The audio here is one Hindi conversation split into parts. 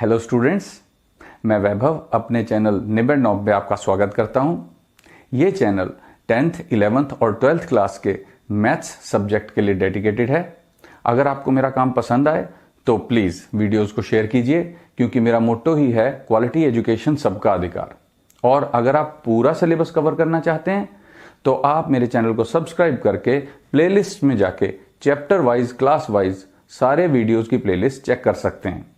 हेलो स्टूडेंट्स, मैं वैभव अपने चैनल निबेड़ नॉब में आपका स्वागत करता हूं। ये चैनल 10th, 11th और 12th क्लास के मैथ्स सब्जेक्ट के लिए डेडिकेटेड है। अगर आपको मेरा काम पसंद आए तो प्लीज़ वीडियोस को शेयर कीजिए, क्योंकि मेरा मोट्टो ही है क्वालिटी एजुकेशन सबका अधिकार। और अगर आप पूरा सिलेबस कवर करना चाहते हैं तो आप मेरे चैनल को सब्सक्राइब करके प्लेलिस्ट में जाके चैप्टर वाइज, क्लास वाइज सारे वीडियोस की प्लेलिस्ट चेक कर सकते हैं।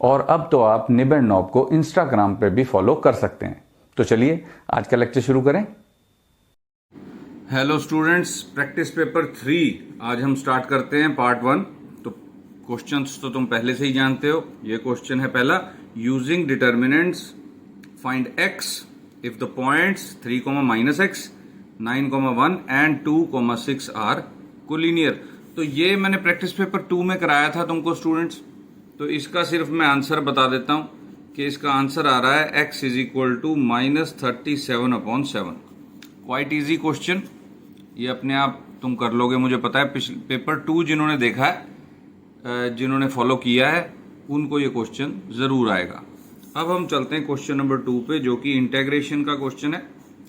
और अब तो आप निबेड़ नॉब को इंस्टाग्राम पे भी फॉलो कर सकते हैं। तो चलिए आज का लेक्चर शुरू करें। हेलो स्टूडेंट्स, प्रैक्टिस पेपर 3 आज हम स्टार्ट करते हैं पार्ट 1। तो क्वेश्चंस तो तुम पहले से ही जानते हो। ये क्वेश्चन है पहला, using determinants find x if the points 3, -x, 9, 1 and 2, 6 are collinear. तो ये मैंने प्रैक्टिस पेपर 2 में कराया था तुमको स्टूडेंट्स। तो इसका सिर्फ मैं आंसर बता देता हूं कि इसका आंसर आ रहा है x = -37/7। क्वाइट इजी क्वेश्चन, ये अपने आप तुम कर लोगे, मुझे पता है। पेपर 2 जिन्होंने देखा है, जिन्होंने फॉलो किया है, उनको ये क्वेश्चन जरूर आएगा। अब हम चलते हैं क्वेश्चन नंबर 2 पे, जो कि इंटेग्रेशन का क्वेश्चन है।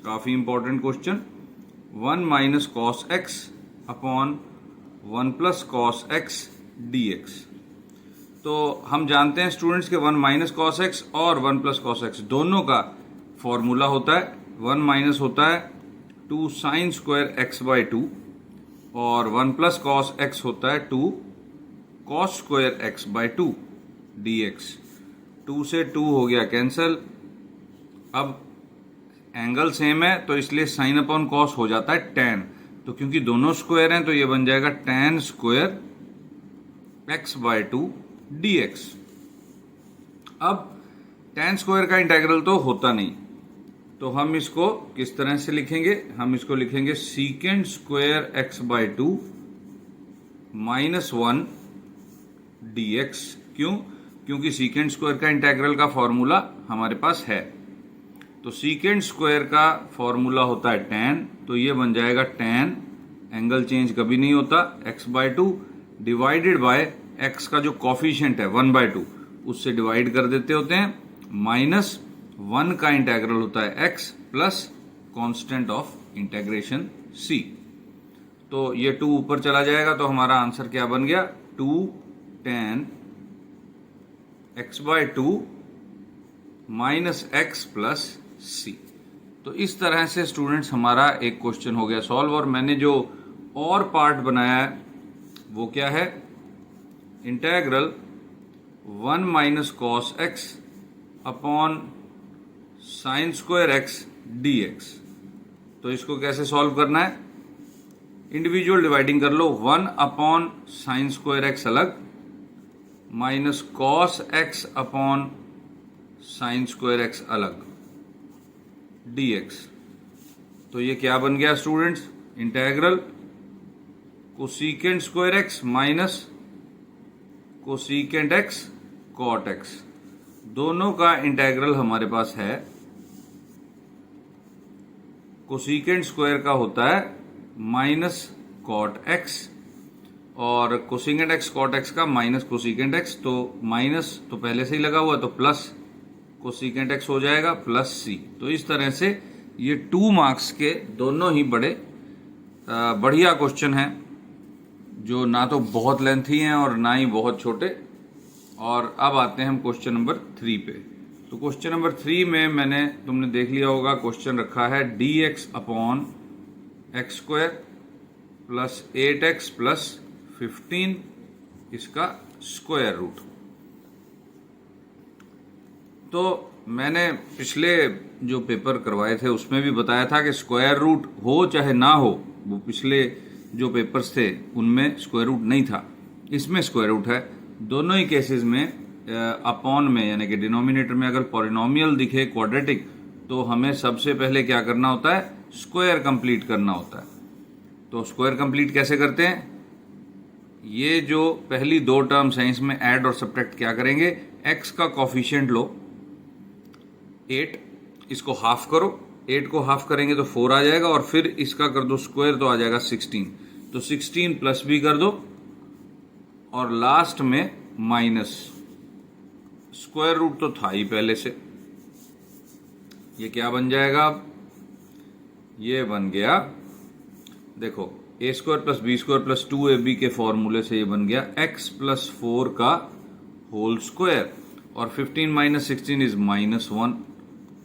काफी important question. 1 - cos x upon 1 + cos x dx। तो हम जानते हैं स्टूडेंट्स के 1 - cos x और 1 + cos x दोनों का फॉर्मूला होता है। 1 - होता है 2 sin² x/2 और 1 + cos x होता है 2 cos² x/2 dx। 2 से 2 हो गया कैंसल। अब एंगल सेम है तो इसलिए sin/cos हो जाता है tan। तो क्योंकि दोनों स्क्वायर हैं तो ये बन जाएगा tan² x/2 dx। अब tan² का इंटेग्रल तो होता नहीं, तो हम इसको किस तरह से लिखेंगे? हम इसको लिखेंगे sec² x/2 -1 dx। क्यों? क्योंकि sec² का इंटेग्रल का फॉर्मूला हमारे पास है। तो sec² का फॉर्मूला होता है tan, तो ये बन जाएगा tan, एंगल चेंज कभी नहीं होता, x/2 डिवाइडेड बाय x का जो कॉफिशिएंट है 1/2 उससे डिवाइड कर देते होते हैं, -1 का इंटेग्रल होता है x plus constant of integration c। तो ये 2 ऊपर चला जाएगा तो हमारा आंसर क्या बन गया? 2 tan x/2 -x plus c। तो इस तरह से स्टूडेंट्स हमारा एक क्वेश्चन हो गया सॉल्व। और मैंने जो और पार्ट बनाया है वो क्या है? Integral 1 - cos x upon sin² x dx। तो इसको कैसे सॉल्व करना है? इंडिविजुअल डिवाइडिंग कर लो। 1 अपॉन sin² x अलग, minus cos x upon sin² x अलग dx। तो ये क्या बन गया students? Integral cosec² x minus cosec x cot x, दोनों का इंटेग्रल हमारे पास है। cosec² का होता है -cot x और cosec x cot x का -cosec x। तो माइनस तो पहले से ही लगा हुआ, तो प्लस cosec x हो जाएगा प्लस c। तो इस तरह से ये 2 मार्क्स के दोनों ही बड़े बढ़िया क्वेश्चन हैं, जो ना तो बहुत लेंथी हैं और ना ही बहुत छोटे। और अब आते हैं हम क्वेश्चन नंबर 3 पे। तो क्वेश्चन नंबर 3 में तुमने देख लिया होगा, क्वेश्चन रखा है dx upon x² plus 8x plus 15 इसका स्क्वायर रूट। तो मैंने पिछले जो पेपर करवाए थे उसमें भी बताया था कि स्क्वायर रूट हो चाहे ना हो, वो पिछले जो पेपर्स थे उनमें स्क्वायर रूट नहीं था, इसमें स्क्वायर रूट है। दोनों ही केसेस में अपॉन में, यानी कि डिनोमिनेटर में अगर पॉलिनोमियल दिखे क्वाड्रेटिक, तो हमें सबसे पहले क्या करना होता है? स्क्वायर कंप्लीट करना होता है। तो स्क्वायर कंप्लीट कैसे करते हैं? ये जो पहली 2 टर्म्स हैं इसमें ऐड और सब्ट्रैक्ट क्या करेंगे? x का कॉफिशिएंट लो 8, इसको हाफ करो, 8 को हाफ करेंगे तो 4 आ जाएगा, और फिर इसका कर दो स्क्वायर तो आ जाएगा 16। तो 16 प्लस भी कर दो और लास्ट में माइनस स्क्वायर रूट तो था ही पहले से, ये क्या बन जाएगा अब, ये बन गया, देखो A square plus B square plus 2ab के फॉर्मूले से ये बन गया x प्लस 4 का होल स्क्वायर, और 15 minus 16 is -1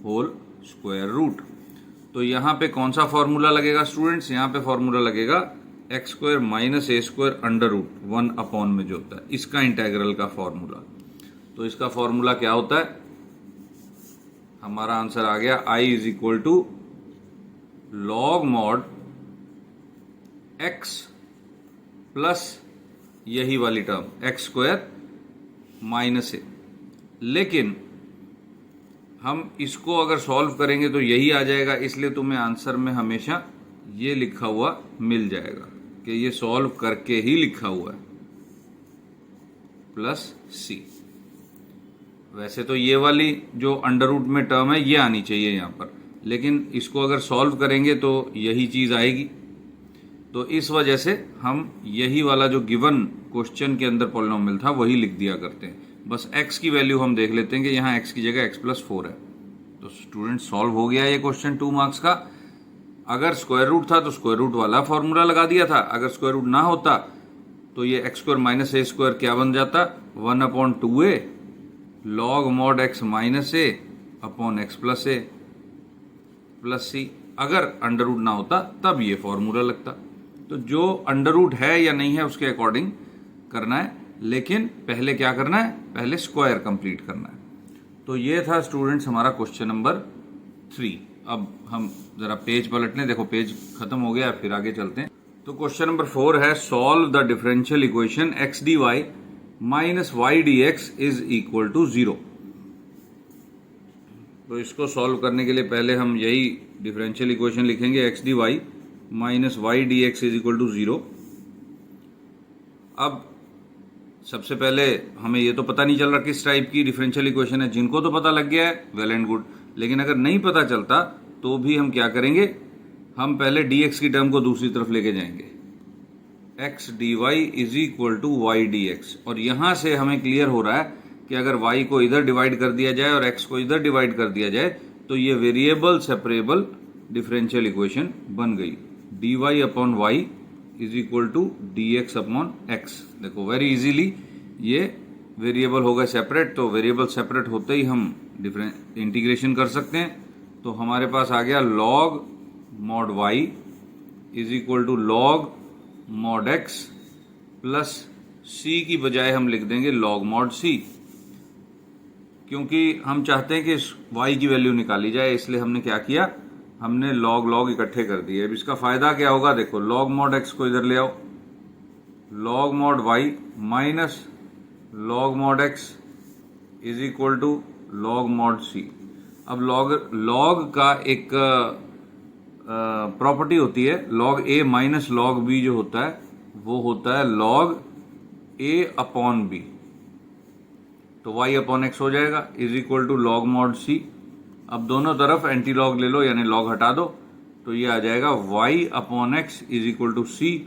whole square root. तो यहां पे कौन सा फॉर्मूला लगेगा स्टूडेंट्स, यहां पे फॉर्मूला लगेगा x square minus A square under root 1 upon में जो होता है इसका इंटेग्रल का फॉर्मूला। तो इसका फॉर्मूला क्या होता है, हमारा आंसर आ गया I is equal to log mod x plus यही वाली term x square minus a. लेकिन हम इसको अगर सॉल्व करेंगे तो यही आ जाएगा, इसलिए तुम्हें आंसर में हमेशा ये लिखा हुआ मिल जाएगा कि ये सॉल्व करके ही लिखा हुआ है प्लस सी। वैसे तो ये वाली जो अंडर रूट में टर्म है ये आनी चाहिए यहाँ पर, लेकिन इसको अगर सॉल्व करेंगे तो यही चीज आएगी। तो इस वजह से हम यही वाला जो गिवन क्वेश्चन के अंदर पॉलिनोमियल था वही लिख दिया करते हैं। बस x की वैल्यू हम देख लेते हैं कि यहाँ x की जगह x प्लस 4 है। तो स्टूडेंट सॉल्व हो गया ये क्वेश्चन 2 मार्क्स का। अगर स्क्वायर रूट था तो स्क्वायर रूट वाला फॉर्मूला लगा दिया था, अगर स्क्वायर रूट ना होता तो ये X square minus A square क्या बन जाता, 1/2a log mod x minus A upon X plus A plus C. अगर अंडर रूट ना होता तब ये फॉर्मूला लगता। तो जो अंडर रूट है या नहीं है उसके अकॉर्डिंग करना है, लेकिन पहले क्या करना है, पहले स्क्वायर कंप्लीट करना है। तो ये था स्टूडेंट्स हमारा क्वेश्चन नंबर 3। अब हम जरा पेज पलट लें, देखो पेज खत्म हो गया, फिर आगे चलते हैं। तो क्वेश्चन नंबर 4 है solve the differential equation x d y minus y d x is equal to 0। तो इसको सॉल्व करने के लिए पहले हम यही डिफरेंशियल इक्वेशन लिखेंगे, x d y minus y d x is equal to 0। अब सबसे पहले हमें ये तो पता नहीं चल रहा किस टाइप की डिफरेंशियल इक्वेशन है। जिनको तो पता लग गया है वेल एंड गुड, लेकिन अगर नहीं पता चलता तो भी हम क्या करेंगे, हम पहले dx की टर्म को दूसरी तरफ लेके जाएंगे, x dy is equal to y d x. और यहां से हमें क्लियर हो रहा है कि अगर y को इधर डिवाइड कर दिया जाए और x को इधर डिवाइड कर दिया जाए तो ये वेरिएबल सेपरेबल डिफरेंशियल इक्वेशन बन गई। dy upon y is equal to d x upon x. देखो वेरी इजीली ये वेरिएबल हो गए सेपरेट, तो वेरिएबल सेपरेट होते ही हम इंटीग्रेशन कर सकते हैं। तो हमारे पास आ गया log mod y is equal to log mod x plus c की बजाय हम लिख देंगे लॉग मॉड c, क्योंकि हम चाहते हैं कि y की वैल्यू निकाली जाए, इसलिए हमने क्या किया, हमने लॉग लॉग इकट्ठे कर दिए। अब इसका फायदा क्या होगा, देखो लॉग मॉड x को इधर ले आओ, log mod y minus log mod x is equal to log mod c। अब लॉग का एक प्रॉपर्टी होती है, log a minus log b जो होता है वो होता है लॉग a अपॉन b। तो y अपॉन x हो जाएगा is equal to log mod c। अब दोनों तरफ एंटी लॉग ले लो, यानी लॉग हटा दो, तो ये आ जाएगा y upon x is equal to c।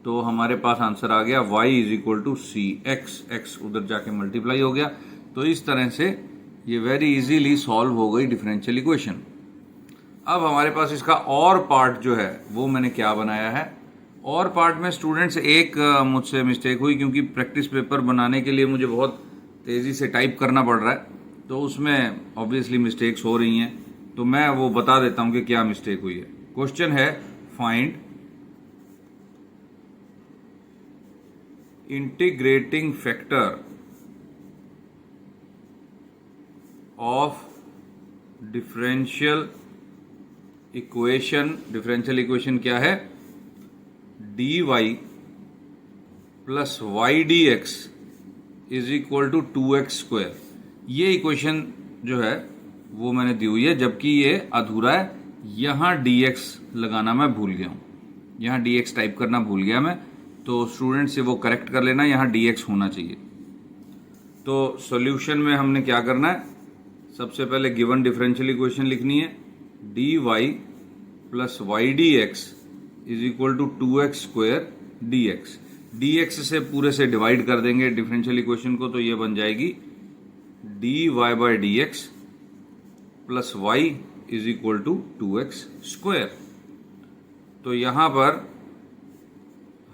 तो हमारे पास आंसर आ गया y is equal to c x, x उधर जाके मल्टीप्लाई हो गया। तो इस तरह से ये वेरी इजीली सॉल्व हो गई डिफरेंशियल इक्वेशन। अब हमारे पास इसका और पार्ट जो है वो मैंने क्या बनाया है, और पार्ट में स्टूडेंट्स एक मुझसे मिस्टेक हुई, क्योंकि प्रैक्टिस पेपर बनाने के लिए मुझे बहुत तेज़ी से टाइप करना पड़ रहा है, तो उसमें ऑब्वियसली मिस्टेक्स हो रही हैं। तो मैं वो बता देता हूं कि क्या मिस्टेक हुई है। क्वेश्चन है find integrating factor of differential equation. Differential equation क्या है, dy plus y d x is equal to 2x square. ये इक्वेशन जो है वो मैंने दी हुई है, जबकि ये अधूरा है। यहां dx लगाना मैं भूल गया हूं, यहां dx टाइप करना भूल गया मैं, तो स्टूडेंट से वो करेक्ट कर लेना, यहां dx होना चाहिए। तो सॉल्यूशन में हमने क्या करना है, सबसे पहले गिवन डिफरेंशियल इक्वेशन लिखनी है, dy plus y d x is equal to 2x square dx। dx से पूरे से डिवाइड कर देंगे डिफरेंशियल इक्वेशन को, तो ये बन जाएगी D Y by D X plus Y is equal to 2x square. तो यहां पर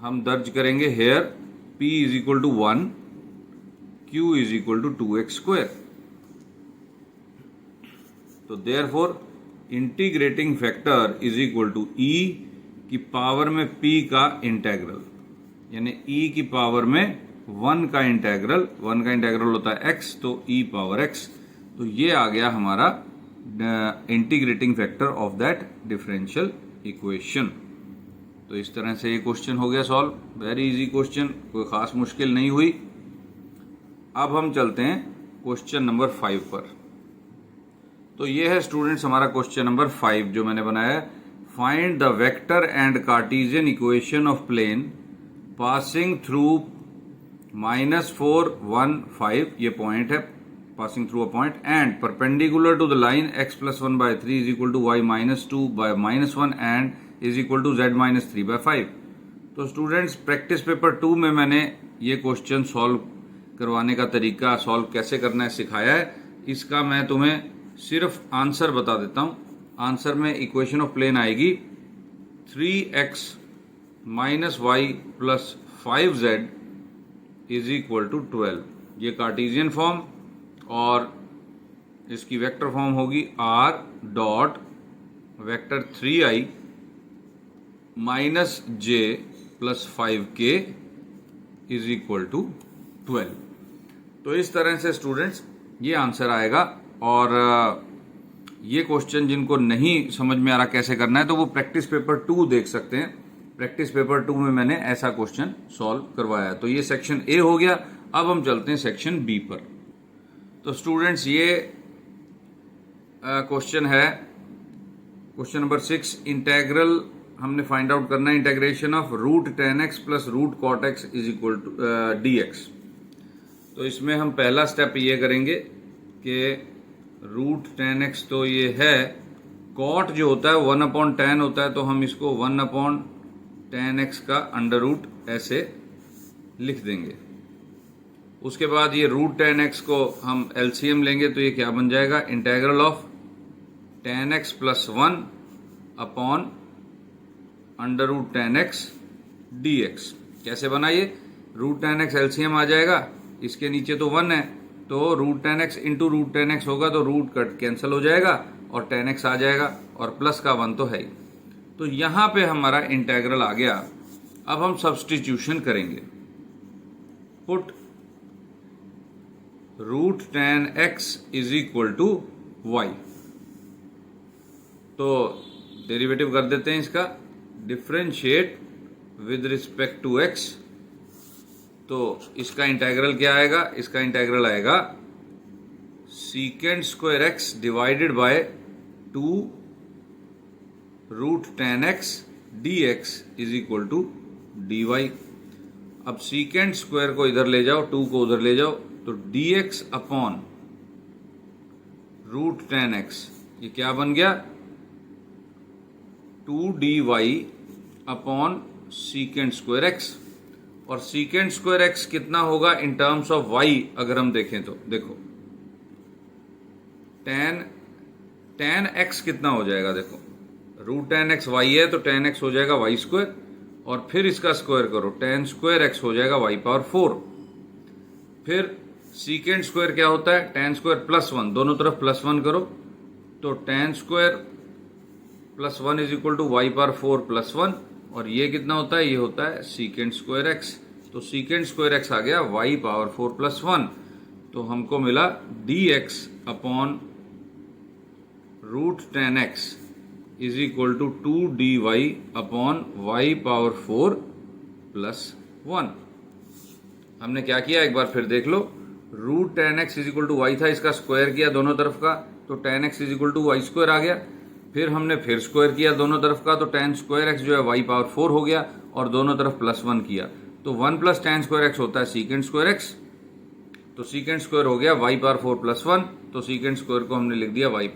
हम दर्ज करेंगे here p is equal to 1, q is equal to 2x square. तो therefore integrating factor is equal to e की पावर में p का इंटेग्रल, यानी e की पावर में 1 का इंटेग्रल होता है x, तो e पावर x। तो ये आ गया हमारा integrating factor of that differential equation. तो इस तरह से ये क्वेश्चन हो गया सॉल्व, वेरी इजी क्वेश्चन, कोई खास मुश्किल नहीं हुई। अब हम चलते हैं क्वेश्चन नंबर 5 पर। तो ये है स्टूडेंट्स हमारा क्वेश्चन नंबर 5 जो मैंने बनाया है। Find the vector and Cartesian equation of plane passing through -4 1 5, ये पॉइंट है, passing through a point, and perpendicular to the line x + 1/3 is equal to y - 2/-1 and is equal to z - 3/5। तो स्टूडेंट्स प्रैक्टिस पेपर 2 में मैंने ये क्वेश्चन सॉल्व करवाने का तरीका, सॉल्व कैसे करना है, सिखाया है। इसका मैं तुम्हें सिर्फ आंसर बता देता हूं। आंसर में इक्वेशन ऑफ प्लेन आएगी 3x - y + 5z is equal to 12। ये कार्टेशियन फॉर्म, और इसकी वेक्टर फॉर्म होगी r dot vector 3i - j + 5k is equal to 12। तो इस तरह से स्टूडेंट्स ये आंसर आएगा। और ये क्वेश्चन जिनको नहीं समझ में आ रहा कैसे करना है, तो वो प्रैक्टिस पेपर 2 देख सकते हैं। प्रैक्टिस पेपर 2 में मैंने ऐसा क्वेश्चन सॉल्व करवाया। तो ये सेक्शन ए हो गया। अब हम चलते हैं सेक्शन बी पर। तो स्टूडेंट्स ये क्वेश्चन है, क्वेश्चन नंबर 6। इंटेग्रल हमने फाइंड आउट करना है, integration of √10x + √cot x is equal to dx। तो इसमें हम पहला स्टेप ये करेंगे कि √10x तो ये है, cot जो होता है 1/10 होता है, तो हम इसको 1/10x का अंडर-रूट ऐसे लिख देंगे। उसके बाद ये √10x को हम एलसीएम लेंगे, तो ये क्या बन जाएगा, integral of 10x + 1 upon under-root 10x dx। कैसे बना ये, √10x एलसीएम आ जाएगा, इसके नीचे तो 1 है, तो √10x इंटू √10x होगा, तो रूट कट कैंसिल हो जाएगा और 10x आ जाएगा, और प्लस का 1 तो है ही। तो यहां पे हमारा इंटेग्रल आ गया। अब हम सब्स्टिट्यूशन करेंगे। Put √10x is equal to y। तो डेरिवेटिव कर देते हैं इसका, differentiate with respect to x। तो इसका इंटेग्रल क्या आएगा, इसका इंटेग्रल आएगा sec² x divided by 2 √10x dx is equal to dy। अब sec² को इधर ले जाओ, 2 को उधर ले जाओ, तो dx अपॉन √10x ये क्या बन गया, 2dy अपॉन sec² x। और sec² x कितना होगा इन टर्म्स ऑफ y, अगर हम देखें तो देखो tan x कितना हो जाएगा, देखो √10x y है, तो tan x हो जाएगा y², और फिर इसका स्क्वायर करो, tan² x हो जाएगा y⁴। फिर sec² क्या होता है, tan² + 1, दोनों तरफ +1 करो, तो tan² + 1 is equal to y⁴ + 1, और ये कितना होता है, ये होता है sec² x। तो sec² x आ गया y⁴ + 1। तो हमको मिला dx upon √10x is equal to 2dy upon y⁴ + 1। हमने क्या किया, एक बार फिर देख लो, √10x is equal to y था, इसका स्क्वायर किया दोनों तरफ का, तो tan x is equal to y² आ गया। फिर हमने फिर स्क्वायर किया दोनों तरफ का, तो tan² x जो है y⁴ हो गया, और दोनों तरफ +1 किया, तो 1 + tan² x होता है sec² x। तो sec² हो गया y⁴ + 1, तो sec² को हमने लिख दिया y⁴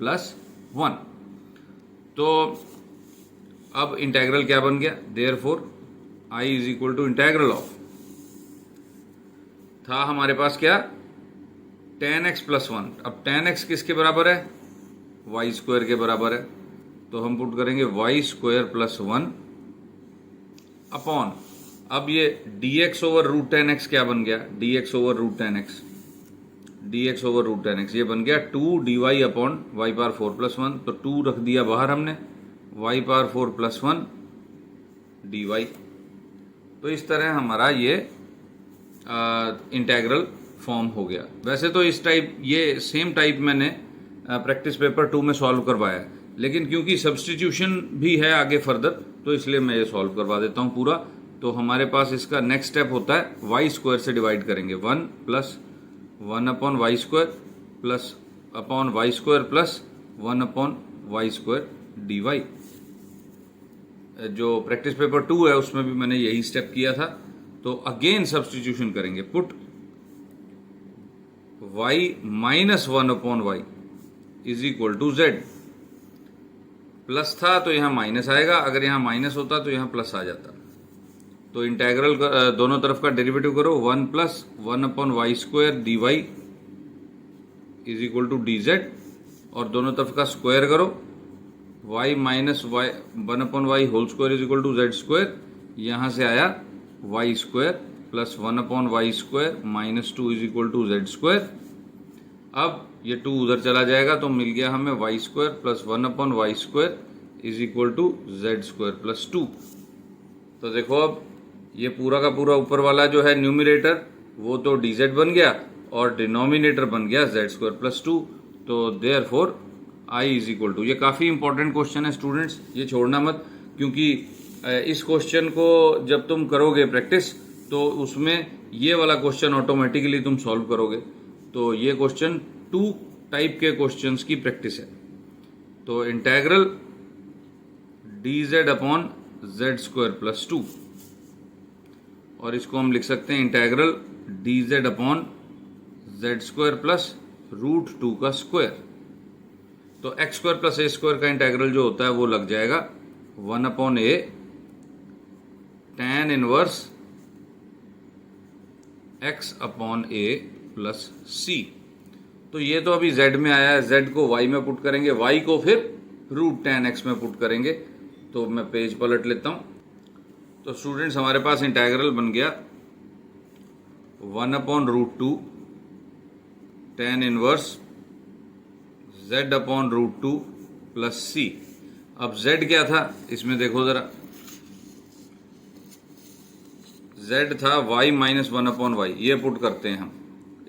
+ 1। तो अब इंटेग्रल क्या बन गया, therefore I is equal to integral of, था हमारे पास क्या 10x प्लस 1। अब 10x किसके बराबर है? वाई स्क्वायर के बराबर है, तो हम पुट करेंगे वाई स्क्वायर प्लस 1 अपॉन, अब ये dx ओवर रूट 10x क्या बन गया? dx over root 10x, dx over root 10x ये बन गया 2 dy upon y power 4 plus 1। तो 2 रख दिया बाहर हमने, वाई पावर 4 प्लस 1 dy। तो इस तरह हमारा ये इंटेग्रल फॉर्म हो गया। वैसे तो इस टाइप, ये सेम टाइप मैंने प्रैक्टिस पेपर 2 में सॉल्व करवाया है, लेकिन क्योंकि सब्स्टिट्यूशन भी है आगे फर्दर, तो इसलिए मैं ये सॉल्व करवा देता हूँ पूरा। तो हमारे पास इसका नेक्स्ट स्टेप होता है वाई स्क्वायर से डिवाइड करेंगे, 1 plus 1 upon y square plus upon y square plus 1 upon y square d y. जो प्रैक्टिस पेपर 2 है उसमें भी मैंने यही स्टेप किया था। तो अगेन सब्स्टिट्यूशन करेंगे, put y minus 1 upon y is equal to z। Plus था तो यहां माइनस आएगा, अगर यहां माइनस होता तो यहां प्लस आ जाता। तो इंटेग्रल दोनों तरफ का डेरिवेटिव करो, 1 plus 1 upon y square d y is equal to d z, और दोनों तरफ का स्क्वायर करो, y minus y 1 upon y whole square is equal to z square. यहां से आया y square plus 1 upon y square minus 2 is equal to z square. अब ये 2 उधर चला जाएगा तो मिल गया हमें y square plus 1 upon y square is equal to z square plus 2। तो देखो अब ये पूरा का पूरा ऊपर वाला जो है न्यूमिरेटर वो तो डी जेड बन गया और डिनोमिनेटर बन गया जेड स्क्वायर प्लस 2। तो therefore I is equal to, ये काफी इंपॉर्टेंट क्वेश्चन है स्टूडेंट्स, ये छोड़ना मत, क्योंकि इस क्वेश्चन को जब तुम करोगे प्रैक्टिस तो उसमें ये वाला क्वेश्चन ऑटोमेटिकली तुम सॉल्व करोगे। तो ये क्वेश्चन 2 टाइप के क्वेश्चंस की प्रैक्टिस है। तो integral d z upon z square plus 2, और इसको हम लिख सकते हैं integral d z upon z square plus root 2 का स्क्वायर। तो x square plus a square का इंटेग्रल जो होता है वो लग जाएगा 1 upon a tan inverse x upon a plus सी। तो ये तो अभी z में आया है, z को y में पुट करेंगे, y को फिर रूट tan x में पुट करेंगे। तो मैं पेज पलट लेता हूं। तो स्टूडेंट्स हमारे पास इंटेग्रल बन गया 1 upon root 2 tan inverse z upon root 2 plus C. अब z क्या था इसमें देखो जरा, z था y माइनस 1 अपॉन वाई, ये पुट करते हैं हम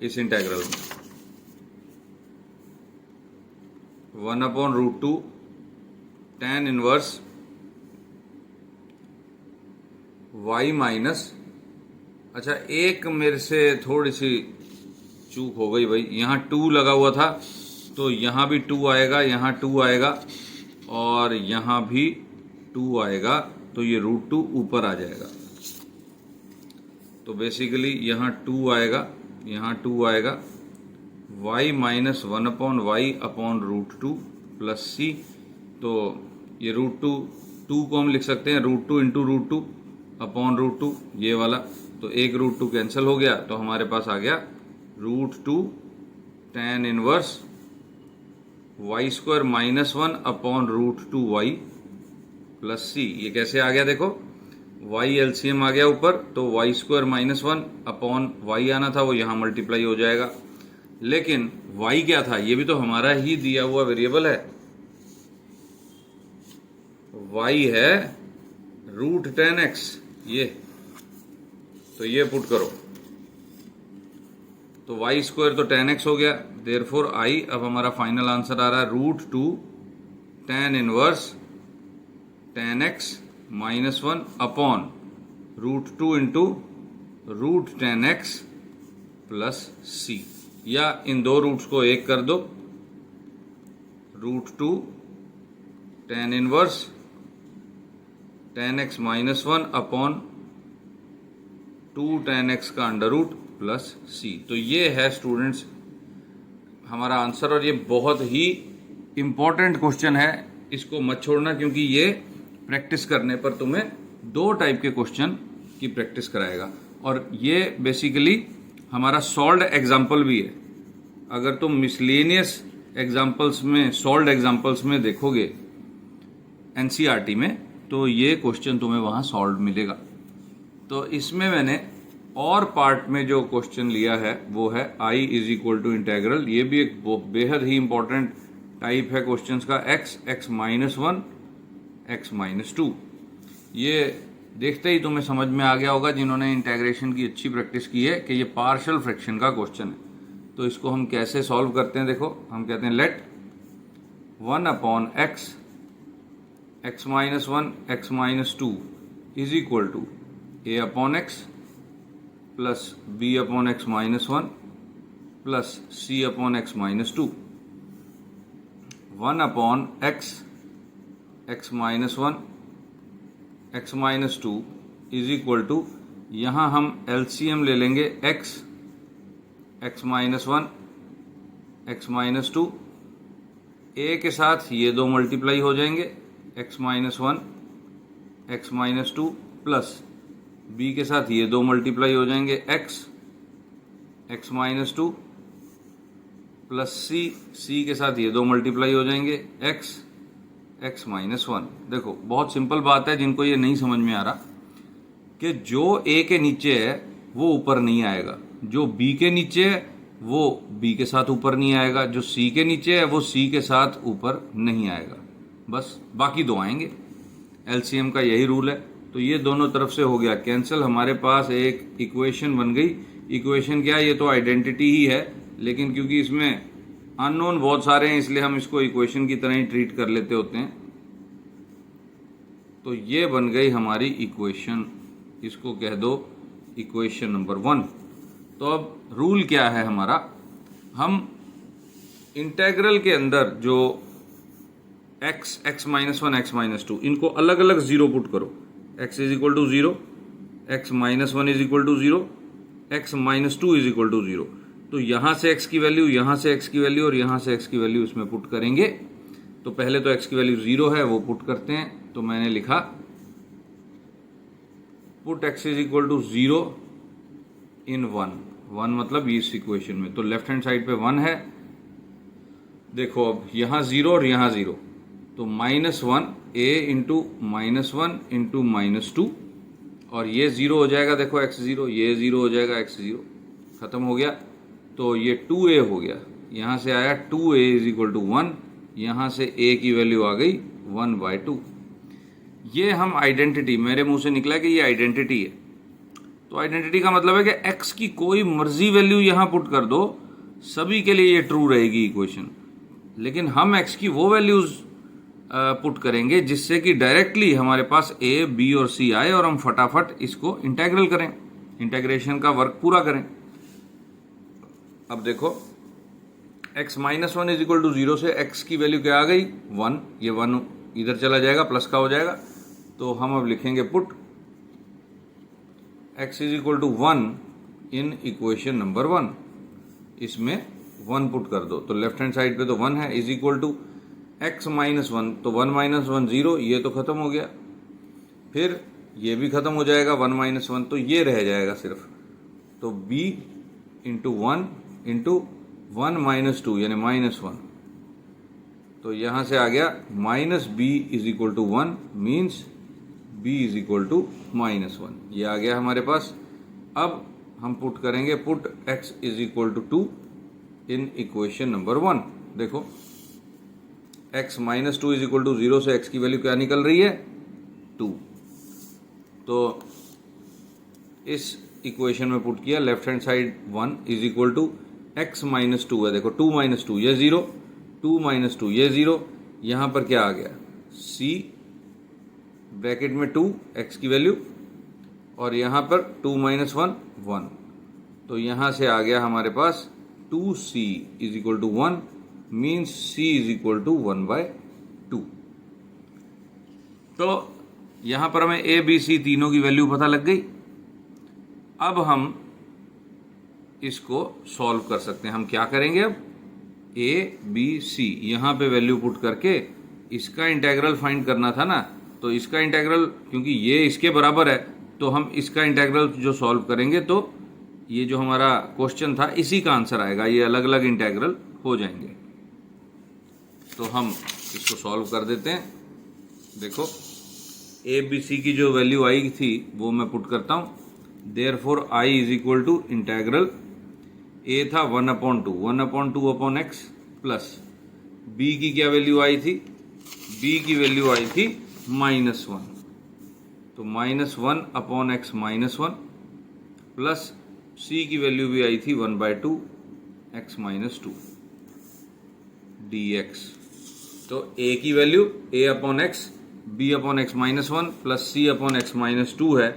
इस इंटेग्रल में, 1 upon root 2 tan inverse y minus, अच्छा एक मेरे से थोड़ी सी चूक हो गई भाई, यहाँ 2 लगा हुआ था तो यहाँ भी 2 आएगा, यहाँ 2 आएगा और यहाँ भी 2 आएगा, तो ये रूट 2 ऊपर आ जाएगा। तो बेसिकली यहाँ 2 आएगा, यहाँ 2 आएगा, y minus 1 upon Y upon root 2 plus सी। तो ये रूट 2 को हम लिख सकते हैं root 2 into root 2 upon root 2, ये वाला। तो एक रूट 2 कैंसिल हो गया, तो हमारे पास आ गया root 2 tan inverse Y square minus 1 upon root 2 Y plus C. ये कैसे आ गया देखो, y एलसीएम आ गया ऊपर, तो y square minus 1 upon y आना था, वो यहाँ मल्टीप्लाई हो जाएगा। लेकिन y क्या था, ये भी तो हमारा ही दिया हुआ वेरिएबल है, y है रूट 10x, ये तो ये पुट करो, तो वाई स्क्वायर तो 10x हो गया, देयरफॉर आई, अब हमारा फाइनल आंसर आ रहा है root 2 tan inverse 10x minus 1 upon root 2 into root 10x plus C, या इन दो रूट्स को एक कर दो, root 2 tan inverse 10x minus 1 upon 2 tan x का अंडर रूट प्लस सी। तो ये है स्टूडेंट्स हमारा आंसर, और ये बहुत ही इंपॉर्टेंट क्वेश्चन है, इसको मत छोड़ना, क्योंकि ये प्रैक्टिस करने पर तुम्हें 2 टाइप के क्वेश्चन की प्रैक्टिस कराएगा, और ये बेसिकली हमारा सॉल्व्ड एग्जाम्पल भी है। अगर तुम मिसलेनियस एग्जाम्पल्स में, सॉल्व्ड एग्जाम्पल्स में देखोगे एनसीईआरटी में, तो ये क्वेश्चन तुम्हें वहाँ सॉल्व मिलेगा। तो इसमें मैंने और पार्ट में जो क्वेश्चन लिया है वो है I is equal to integral. ये भी एक बेहद ही इंपॉर्टेंट टाइप है क्वेश्चंस का, x माइनस 1 x माइनस 2। ये देखते ही तुम्हें समझ में आ गया होगा जिन्होंने इंटेग्रेशन की अच्छी प्रैक्टिस की है कि ये पार्शियल फ्रैक्शन का क्वेश्चन है। तो इसको हम कैसे सॉल्व करते हैं, देखो हम कहते हैं let 1 upon x minus 1 x minus 2 is equal to a upon x plus b upon x minus 1 plus c upon x minus 2। 1 upon x minus 1 x minus 2 is equal to, यहाँ हम LCM ले लेंगे x minus 1 x minus 2, a के साथ ये दो मल्टीप्लाई हो जाएंगे x minus 1 x minus 2 plus b के साथ ये दो मल्टीप्लाई हो जाएंगे x माइनस 2 प्लस c के साथ ये दो मल्टीप्लाई हो जाएंगे x माइनस 1। देखो बहुत सिंपल बात है, जिनको ये नहीं समझ में आ रहा कि जो a के नीचे है वो ऊपर नहीं आएगा, जो b के नीचे है वो b के साथ ऊपर नहीं आएगा, जो c के नीचे है वो c के साथ ऊपर नहीं आएगा, बस बाकी दो आएंगे। LCM का यही रूल है। तो ये दोनों तरफ से हो गया कैंसिल, हमारे पास एक इक्वेशन बन गई। इक्वेशन क्या है, ये तो आइडेंटिटी ही है, लेकिन क्योंकि इसमें अननोन बहुत सारे हैं इसलिए हम इसको इक्वेशन की तरह ही ट्रीट कर लेते होते हैं। तो ये बन गई हमारी इक्वेशन, इसको कह दो इक्वेशन नंबर 1। तो अब रूल क्या है हमारा, हम इंटेग्रल के अंदर जो x माइनस 1 x माइनस 2 इनको अलग अलग जीरो पुट करो। x is equal to 0, x minus 1 is equal to 0, x minus 2 is equal to 0। तो यहां से x की वैल्यू, यहां से x की वैल्यू और यहां से x की वैल्यू इसमें पुट करेंगे। तो पहले तो x की वैल्यू 0 है वो पुट करते हैं। तो मैंने लिखा put x is equal to 0 in 1 मतलब इस इक्वेशन में। तो लेफ्ट हैंड साइड पे 1 है। देखो अब यहां 0 और यहां 0, तो -1 a इंटू -1 इंटू -2 और ये 0 हो जाएगा। देखो x0, ये 0 हो जाएगा, x0 खत्म हो गया। तो ये 2a हो गया, यहाँ से आया 2a इज इक्वल टू 1, यहाँ से a की वैल्यू आ गई 1/2। ये हम आइडेंटिटी, मेरे मुंह से निकला कि ये आइडेंटिटी है। तो आइडेंटिटी का मतलब है कि x की कोई मर्जी वैल्यू यहाँ पुट कर दो, सभी के लिए ये ट्रू रहेगी इक्वेशन। लेकिन हम x की वो वैल्यूज पुट करेंगे जिससे कि डायरेक्टली हमारे पास a, b और c आए और हम फटाफट इसको इंटेग्रल करें, इंटेग्रेशन का वर्क पूरा करें। अब देखो x minus 1 is equal to 0 से x की वैल्यू क्या आ गई 1, ये 1 इधर चला जाएगा, प्लस का हो जाएगा। तो हम अब लिखेंगे put x is equal to 1 in equation number 1। इसमें 1 पुट कर दो, तो लेफ्ट हैंड साइड पे तो 1 है, is equal to x minus 1, तो 1 माइनस 1 0, ये तो खत्म हो गया। फिर ये भी खत्म हो जाएगा 1 माइनस 1, तो ये रह जाएगा सिर्फ। तो b इंटू 1 इंटू 1 माइनस 2 यानी -1। तो यहां से आ गया minus b is equal to 1 means b is equal to -1। ये आ गया हमारे पास। अब हम पुट करेंगे put x is equal to 2 in equation number 1। देखो x minus 2 is equal to 0 से x की वैल्यू क्या निकल रही है 2। तो इस इक्वेशन में पुट किया, left hand side 1 is equal to x minus 2 है। देखो 2 माइनस 2 ये 0, 2 माइनस 2 ये 0, यहाँ पर क्या आ गया c ब्रैकेट में 2 x की वैल्यू और यहाँ पर 2 माइनस 1 1। तो यहाँ से आ गया हमारे पास 2c is equal to 1 means c is equal to 1/2। तो यहाँ पर हमें a b c तीनों की वैल्यू पता लग गई। अब हम इसको सॉल्व कर सकते हैं। हम क्या करेंगे अब a b c यहाँ पे वैल्यू पुट करके इसका इंटेग्रल फाइंड करना था ना, तो इसका इंटेग्रल क्योंकि ये इसके बराबर है तो हम इसका इंटेग्रल जो सॉल्व करेंगे तो ये जो हमारा क्वेश्चन था इसी का आंसर आएगा, ये अलग अलग इंटेग्रल हो जाएंगे। तो हम इसको सॉल्व कर देते हैं। देखो ए बी सी की जो वैल्यू आई थी वो मैं पुट करता हूँ। Therefore I is equal to integral A था 1/2 प्लस बी की क्या वैल्यू आई थी, बी की वैल्यू आई थी -1, तो -1/x -1 प्लस सी की वैल्यू भी आई थी 1/2 x -2 dx। तो a की value a/x b/x -1 plus c/x -2 है,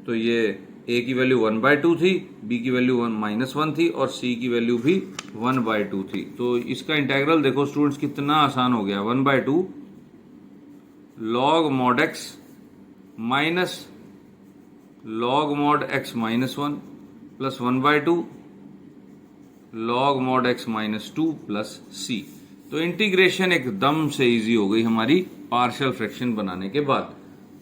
तो ये a की वैल्यू 1/2 थी, b की वैल्यू -1 थी और c की वैल्यू भी 1/2 थी। तो इसका इंटेग्रल देखो स्टूडेंट्स कितना आसान हो गया, 1/2 log mod x minus log mod x -1 plus 1/2 log mod x -2 plus c। तो इंटीग्रेशन एकदम से इजी हो गई हमारी पार्शियल फ्रैक्शन बनाने के बाद।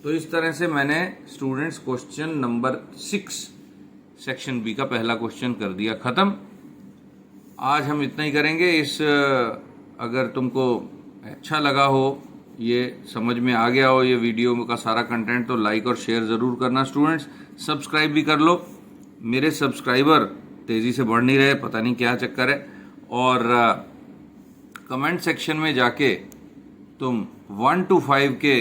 तो इस तरह से मैंने students question number 6 section B का पहला क्वेश्चन कर दिया खत्म। आज हम इतना ही करेंगे। अगर तुमको अच्छा लगा हो, ये समझ में आ गया हो ये वीडियो का सारा कंटेंट, तो लाइक और शेयर ज़रूर करना स्टूडेंट्स। सब्सक्राइब भी कर लो, मेरे सब्सक्राइबर तेज़ी से बढ़ नहीं रहे, पता नहीं क्या चक्कर है। और कमेंट सेक्शन में जाके तुम 1 to 5 के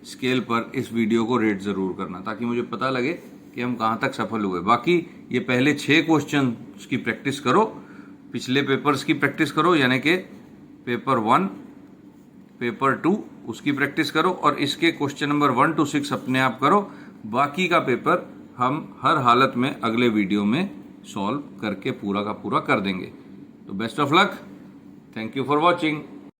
स्केल पर इस वीडियो को रेट ज़रूर करना, ताकि मुझे पता लगे कि हम कहाँ तक सफल हुए। बाकी ये पहले 6 क्वेश्चन की प्रैक्टिस करो, पिछले पेपर्स की प्रैक्टिस करो, यानी कि पेपर 1, पेपर 2 उसकी प्रैक्टिस करो, और इसके क्वेश्चन नंबर 1 to 6 अपने आप करो। बाकी का पेपर हम हर हालत में अगले वीडियो में सॉल्व करके पूरा का पूरा कर देंगे। तो best of luck, thank you for watching.